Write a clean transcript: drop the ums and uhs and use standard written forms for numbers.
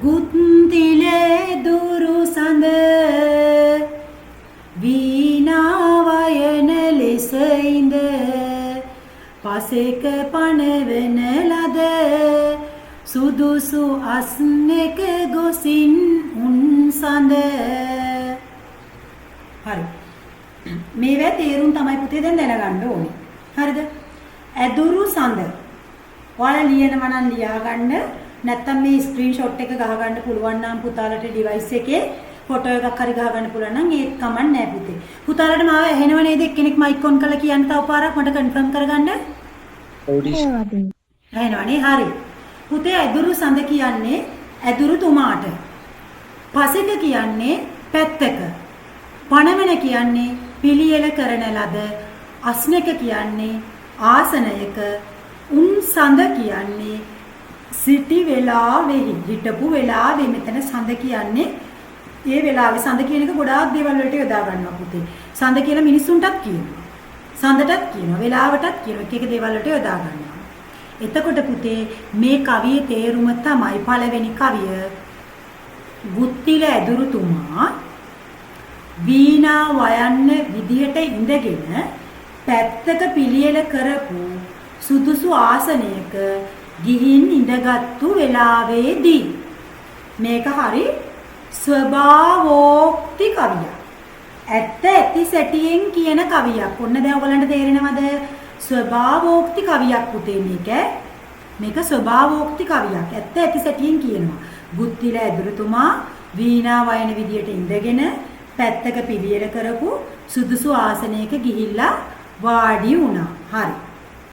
ගුත්තිලේ දුරු සඳ වීණා වයන ලෙස ඉඳ පසෙක පනවන ලද සුදුසු අස්නෙක ගොසින් උන් සඳ. හරි. මේවා තේරුම් තමයි පුතේ දැන් දැනගන්න ඕනේ. හරිද? ඇදුරු සඳ. ඔයාලා ලියනවා නම් ලියා ගන්න. නැත්තම් මේ ස්ක්‍රීන්ෂොට් එක ගහ ගන්න පුළුවන් නම් පුතාලට ඩිවයිස් එකේ ෆොටෝ එකක් හරි ගහ ගන්න පුළුවන් නම් ඒත් කමක් නැහැ පුතේ. පුතාලට මාව ඇහෙනව නේද? එක්කෙනෙක් මයික් ඔන් කරලා කියන්න තව පාරක් මට කන්ෆර්ම් කරගන්න. ඇහෙනවනේ. හරි. පුතේ ඇදුරු සඳ කියන්නේ ඇදුරුතුමාට. පසෙක කියන්නේ පැත්තක. පණවන කියන්නේ පිළියෙල කරන ලද. අස්නක කියන්නේ ආසනයක. උන් සඳ කියන්නේ සිටි වෙලාවෙහි හිටපු වෙලාවෙ. මෙතන සඳ කියන්නේ ඒ වෙලාවේ. සඳ කියන එක ගොඩාක් දේවල් වලට යොදා ගන්නවා පුතේ. සඳ කියලා මිනිස්සුන්ටත් කියනවා. සඳටත් කියනවා. වෙලාවටත් කියනවා. එක එක දේවල් වලට යොදා ගන්නවා. එතකොට පුතේ මේ කවියේ තේරුම තමයි පළවෙනි කවිය. ගුත්තිල ඇදුරුතුමා වීණා වයන්න විදිහට ඉඳගෙන පැත්තක පිළියෙල කරපු සුදුසු ආසනයක ගිහින් ඉඳගත්තු වෙලාවේදී මේක හරි ස්වභාවෝක්ති කවියක්. ඇත්ත ඇති සැටියෙන් කියන කවියක්. ඔන්න දැන් ඔයගලන්ට තේරෙනවද? ස්වභාවෝක්ති කවියක් පුතේ මේක. මේක ස්වභාවෝක්ති කවියක්. ඇත්ත ඇති සැටියෙන් කියනවා. ගුත්තිල ඇදුරුතුමා වීණා වයන විදියට ඉඳගෙන පැත්තක පිළියෙල කරපු සුදුසු ආසනයක ගිහිල්ලා වාඩි වුණා. හරි.